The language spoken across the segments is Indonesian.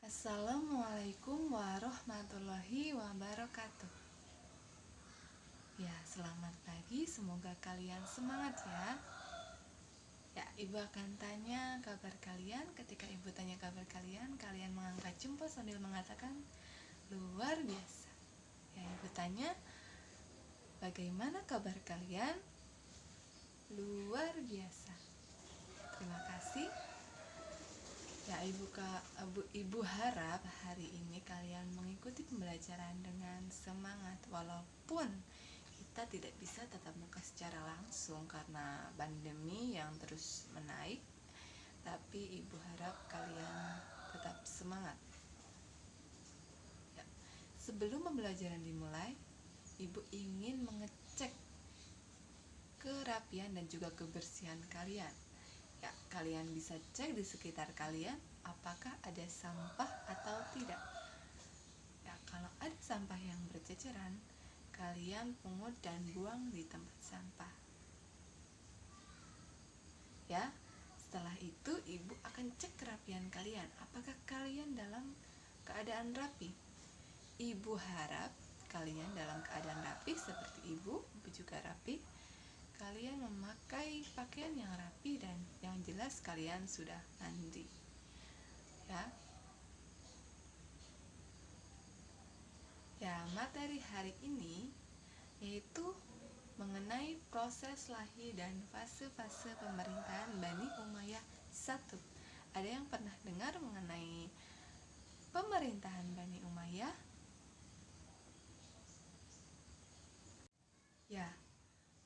Assalamualaikum warahmatullahi wabarakatuh. Ya, selamat pagi. Semoga kalian semangat ya. Ya, ibu akan tanya kabar kalian. Ketika ibu tanya kabar kalian, kalian mengangkat jempol sambil mengatakan luar biasa. Ya, ibu tanya, bagaimana kabar kalian? Luar biasa. Terima kasih. Ya, ibu harap hari ini kalian mengikuti pembelajaran dengan semangat walaupun kita tidak bisa tatap muka secara langsung karena pandemi yang terus menaik, tapi ibu harap kalian tetap semangat. Ya, sebelum pembelajaran dimulai, ibu ingin mengecek kerapian dan juga kebersihan kalian. Ya, kalian bisa cek di sekitar kalian apakah ada sampah atau tidak. Ya, kalau ada sampah yang berceceran, kalian pungut dan buang di tempat sampah. Ya, setelah itu ibu akan cek kerapian kalian. Apakah kalian dalam keadaan rapi? Ibu harap kalian dalam keadaan rapi seperti ibu juga rapi. Kalian memakai pakaian yang rapi dan yang jelas kalian sudah mandi. Ya. Ya, materi hari ini yaitu mengenai proses lahir dan fase-fase pemerintahan Bani Umayyah I. Ada yang pernah dengar mengenai pemerintahan Bani Umayyah? Ya,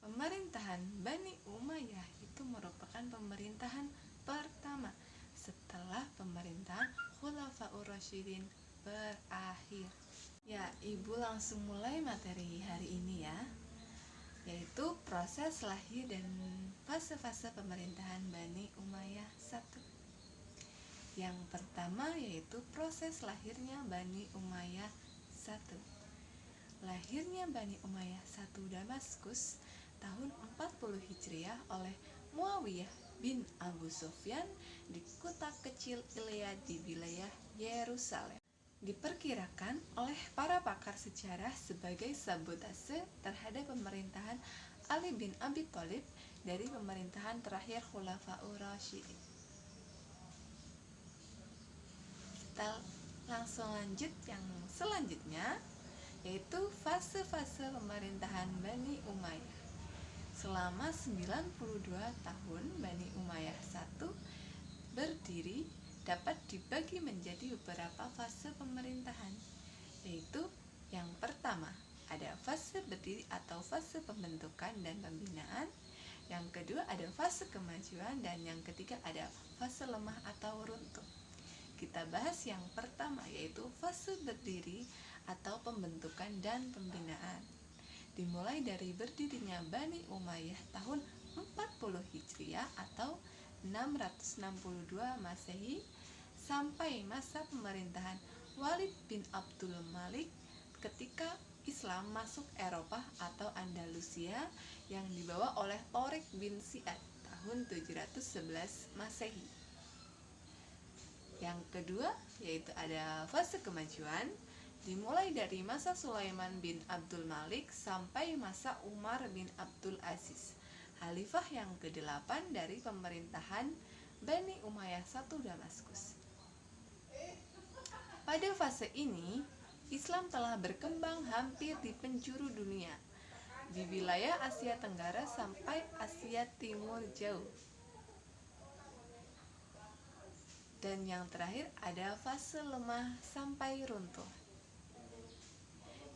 pemerintahan Bani Umayyah itu merupakan pemerintahan pertama setelah pemerintahan Khulafaur Rasyidin berakhir. Ya, ibu langsung mulai materi hari ini ya, yaitu proses lahir dan fase-fase pemerintahan Bani Umayyah I. Yang pertama yaitu proses lahirnya Bani Umayyah I. Lahirnya Bani Umayyah I Damaskus tahun 40 Hijriah oleh Muawiyah bin Abu Sufyan di kota kecil Ilya di wilayah Yerusalem. Diperkirakan oleh para pakar sejarah sebagai sabotase terhadap pemerintahan Ali bin Abi Thalib dari pemerintahan terakhir Khulafaur Rasyidin. Kita langsung lanjut yang selanjutnya, yaitu fase-fase pemerintahan Bani Umayyah. Selama 92 tahun Bani Umayyah I berdiri dapat dibagi menjadi beberapa fase pemerintahan, yaitu yang pertama ada fase berdiri atau fase pembentukan dan pembinaan, yang kedua ada fase kemajuan, dan yang ketiga ada fase lemah atau runtuh. Kita bahas yang pertama yaitu fase berdiri atau pembentukan dan pembinaan. Dimulai dari berdirinya Bani Umayyah tahun 40 Hijriah atau 662 Masehi sampai masa pemerintahan Walid bin Abdul Malik ketika Islam masuk Eropa atau Andalusia yang dibawa oleh Tariq bin Ziyad tahun 711 Masehi. Yang kedua yaitu ada fase kemajuan, dimulai dari masa Sulaiman bin Abdul Malik sampai masa Umar bin Abdul Aziz, Khalifah yang ke-8 dari pemerintahan Bani Umayyah I Damaskus. Pada fase ini, Islam telah berkembang hampir di penjuru dunia, di wilayah Asia Tenggara sampai Asia Timur jauh. Dan yang terakhir ada fase lemah sampai runtuh.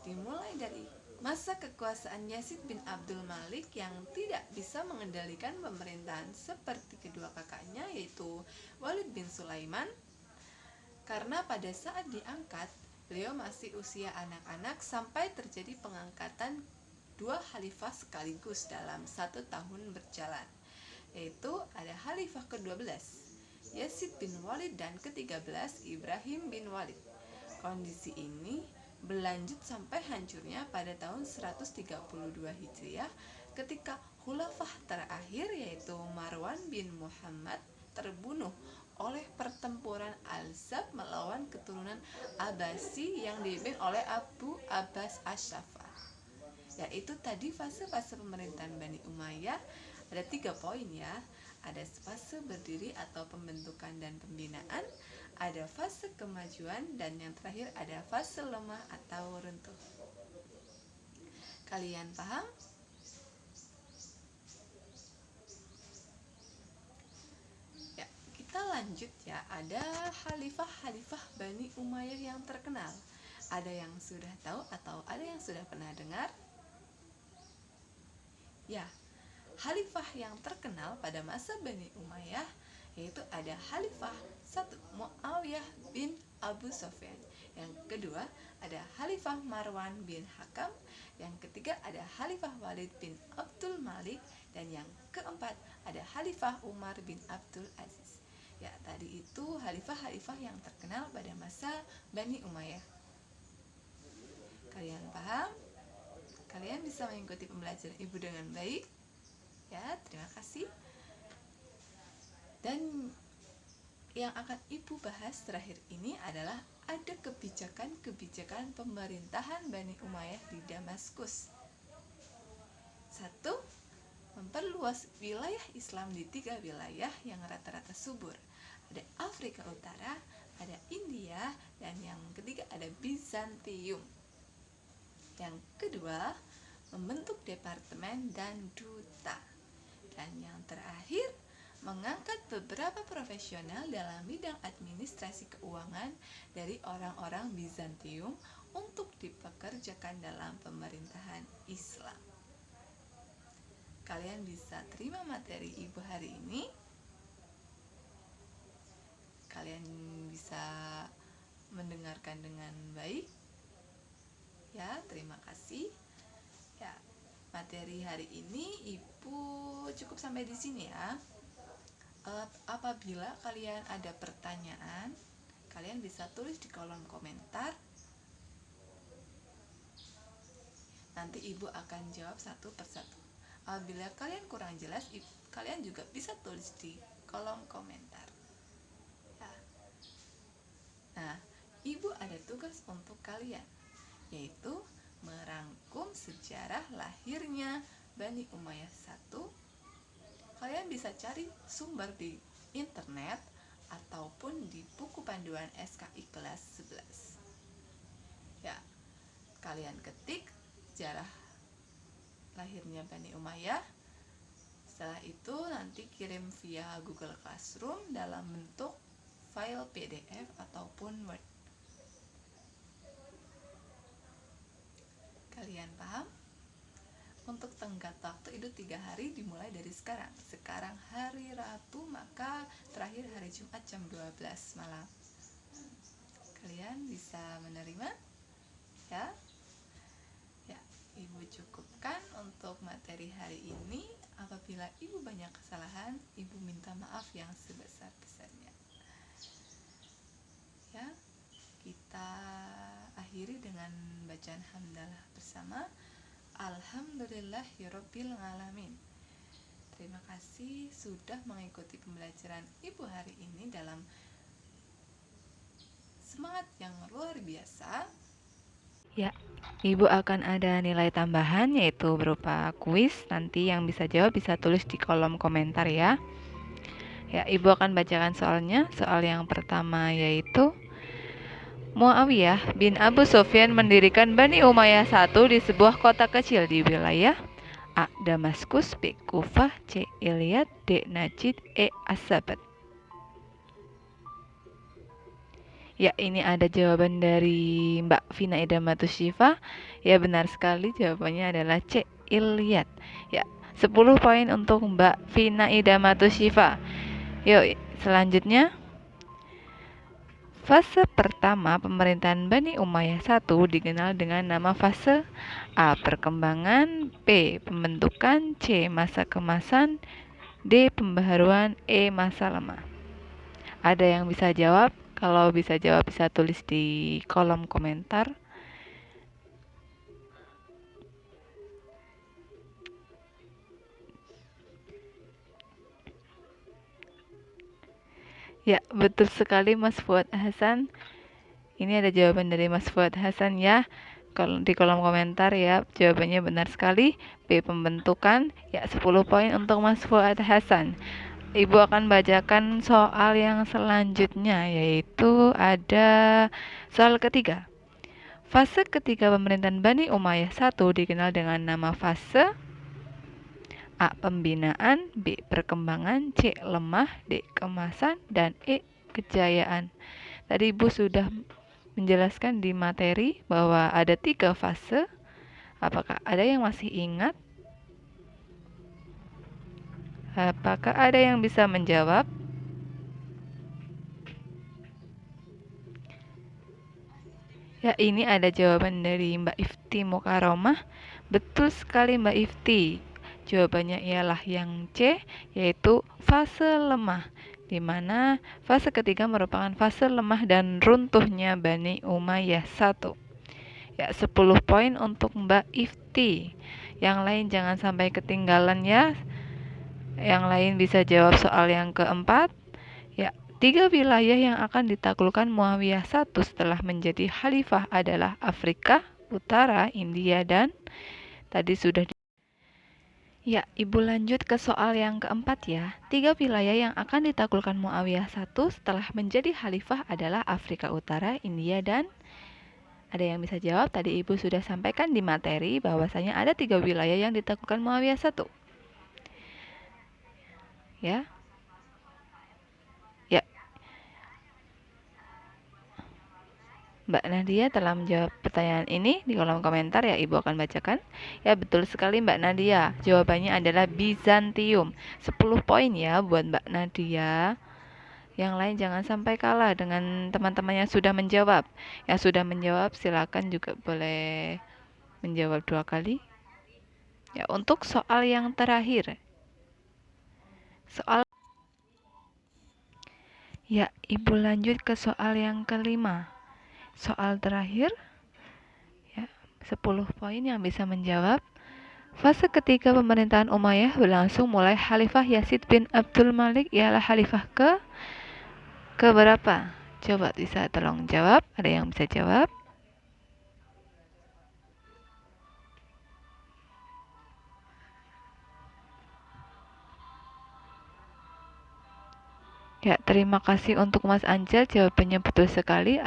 Dimulai dari masa kekuasaan Yazid bin Abdul Malik yang tidak bisa mengendalikan pemerintahan seperti kedua kakaknya yaitu Walid bin Sulaiman, karena pada saat diangkat beliau masih usia anak-anak sampai terjadi pengangkatan dua khalifah sekaligus dalam 1 tahun berjalan, yaitu ada khalifah ke-12 Yazid bin Walid dan ke-13 Ibrahim bin Walid. Kondisi ini berlanjut sampai hancurnya pada tahun 132 Hijriah ketika khulafah terakhir yaitu Marwan bin Muhammad terbunuh oleh pertempuran Al-Zab melawan keturunan Abbasi yang dipimpin oleh Abu Abbas Ash-Shafa. Yaitu tadi fase-fase pemerintahan Bani Umayyah ada 3 poin ya. Ada fase berdiri atau pembentukan dan pembinaan, ada fase kemajuan, dan yang terakhir ada fase lemah atau runtuh. Kalian paham? Ya, kita lanjut ya. Ada khalifah-khalifah Bani Umayyah yang terkenal. Ada yang sudah tahu atau ada yang sudah pernah dengar? Ya, khalifah yang terkenal pada masa Bani Umayyah yaitu ada Khalifah 1 Muawiyah bin Abu Sufyan, yang kedua ada Khalifah Marwan bin Hakam, yang ketiga ada Khalifah Walid bin Abdul Malik, dan yang keempat ada Khalifah Umar bin Abdul Aziz. Ya, tadi itu khalifah-khalifah yang terkenal pada masa Bani Umayyah. Kalian paham? Kalian bisa mengikuti pembelajaran Ibu dengan baik? Ya, terima kasih. Dan yang akan Ibu bahas terakhir ini adalah ada kebijakan-kebijakan pemerintahan Bani Umayyah di Damaskus. 1. Memperluas wilayah Islam di 3 wilayah yang rata-rata subur. Ada Afrika Utara, ada India, dan yang ketiga ada Bizantium. Yang kedua, membentuk departemen dan duta. Dan yang terakhir, mengangkat beberapa profesional dalam bidang administrasi keuangan dari orang-orang Bizantium untuk dipekerjakan dalam pemerintahan Islam. Kalian bisa terima materi Ibu hari ini. Kalian bisa mendengarkan dengan baik. Ya, terima kasih. Ya, materi hari ini Ibu cukup sampai di sini ya. Apabila kalian ada pertanyaan, kalian bisa tulis di kolom komentar. Nanti Ibu akan jawab satu persatu. Apabila kalian kurang jelas, kalian juga bisa tulis di kolom komentar. Ya. Nah, Ibu ada tugas untuk kalian, yaitu merangkum sejarah lahirnya Bani Umayyah 1. Kalian bisa cari sumber di internet ataupun di buku panduan SKI kelas 11. Ya, kalian ketik sejarah lahirnya Bani Umayyah. Setelah itu nanti kirim via Google Classroom dalam bentuk file PDF ataupun Word. Kalian paham? Untuk tenggat waktu itu 3 hari dimulai dari sekarang. Sekarang hari Rabu, maka terakhir hari Jumat jam 12 malam. Kalian bisa menerima? Ya? Ya, Ibu cukupkan untuk materi hari ini. Apabila Ibu banyak kesalahan, Ibu minta maaf yang sebesar-besarnya. Ya, kita akhiri dengan bacaan hamdalah bersama. Alhamdulillahirabbil alamin. Terima kasih sudah mengikuti pembelajaran Ibu hari ini dalam semangat yang luar biasa. Ya, Ibu akan ada nilai tambahan yaitu berupa kuis. Nanti yang bisa jawab bisa tulis di kolom komentar ya. Ya, Ibu akan bacakan soalnya. Soal yang pertama yaitu Muawiyah bin Abu Sufyan mendirikan Bani Umayyah 1 di sebuah kota kecil di wilayah A. Damaskus, B. Kufah, C. Ilyat, D. Najd, E. Asabat. Ya, ini ada jawaban dari Mbak Vina Idamatus Syifa. Ya, benar sekali, jawabannya adalah C. Ilyat. Ya, 10 poin untuk Mbak Vina Idamatus Syifa. Yuk, selanjutnya. Fase pertama pemerintahan Bani Umayyah 1 dikenal dengan nama fase A. Perkembangan, B. Pembentukan, C. Masa kemasan, D. Pembaharuan, E. Masa lemah. Ada yang bisa jawab? Kalau bisa jawab bisa tulis di kolom komentar. Ya, betul sekali Mas Fuad Hasan. Ini ada jawaban dari Mas Fuad Hasan ya. Kalau di kolom komentar ya, jawabannya benar sekali. B. Pembentukan. Ya, 10 poin untuk Mas Fuad Hasan. Ibu akan bacakan soal yang selanjutnya, yaitu ada soal ketiga. Fase ketiga pemerintahan Bani Umayyah I dikenal dengan nama fase A. Pembinaan, B. Perkembangan, C. Lemah, D. Kemasan, dan E. Kejayaan. Tadi Ibu sudah menjelaskan di materi bahwa ada 3 fase. Apakah ada yang masih ingat? Apakah ada yang bisa menjawab? Ya, ini ada jawaban dari Mbak Ifti Mukaromah. Betul sekali Mbak Ifti. Jawabannya ialah yang C, yaitu fase lemah, di mana fase ketiga merupakan fase lemah dan runtuhnya Bani Umayyah I. Ya, 10 poin untuk Mbak Ifti. Yang lain jangan sampai ketinggalan ya. Yang lain bisa jawab soal yang keempat. Ya, 3 wilayah yang akan ditaklukkan Muawiyah I setelah menjadi khalifah adalah Afrika Utara, India, dan tadi sudah Ya, Ibu lanjut ke soal yang keempat ya. 3 wilayah yang akan ditaklukkan Muawiyah I setelah menjadi khalifah adalah Afrika Utara, India, dan ada yang bisa jawab? Tadi Ibu sudah sampaikan di materi bahwasanya ada 3 wilayah yang ditaklukkan Muawiyah I. Ya. Ya, Mbak Nadia telah menjawab pertanyaan ini di kolom komentar ya, Ibu akan bacakan. Ya, betul sekali Mbak Nadia. Jawabannya adalah Bizantium. 10 poin ya buat Mbak Nadia. Yang lain jangan sampai kalah dengan teman-teman yang sudah menjawab. Yang sudah menjawab silakan juga boleh menjawab 2 kali. Ya, untuk soal yang terakhir. Ya, Ibu lanjut ke soal yang kelima. Soal terakhir ya, 10 poin yang bisa menjawab. Fase ketiga pemerintahan Umayyah berlangsung mulai Khalifah Yazid bin Abdul Malik ialah khalifah ke berapa? Coba bisa tolong jawab. Ada yang bisa jawab? Ya, terima kasih untuk Mas Anjel. Jawabannya betul sekali.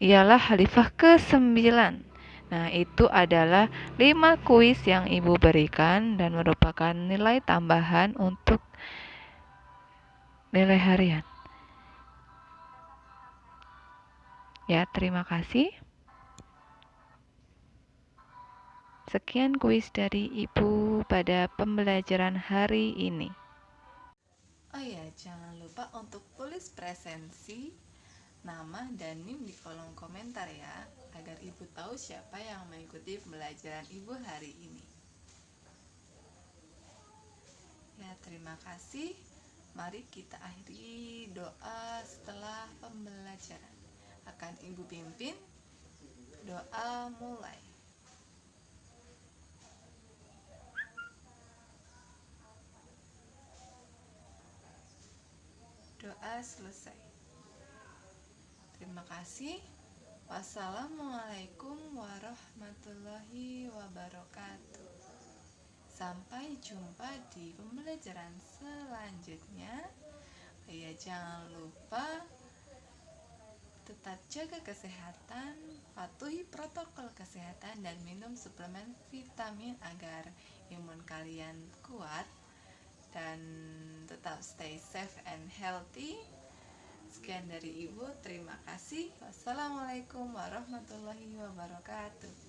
Ialah khalifah ke-9. Nah, itu adalah 5 kuis yang Ibu berikan dan merupakan nilai tambahan untuk nilai harian. Ya, terima kasih. Sekian kuis dari Ibu pada pembelajaran hari ini. Oh ya, jangan lupa untuk tulis presensi, nama, dan NIM di kolom komentar ya, agar Ibu tahu siapa yang mengikuti pembelajaran Ibu hari ini. Ya, terima kasih. Mari kita akhiri doa setelah pembelajaran. Akan Ibu pimpin. Doa mulai. Doa selesai. Terima kasih. Wassalamualaikum warahmatullahi wabarakatuh. Sampai jumpa di pembelajaran selanjutnya. Ya, jangan lupa tetap jaga kesehatan, patuhi protokol kesehatan, dan minum suplemen vitamin agar imun kalian kuat dan tetap stay safe and healthy. Sekian dari Ibu, terima kasih. Wassalamualaikum warahmatullahi wabarakatuh.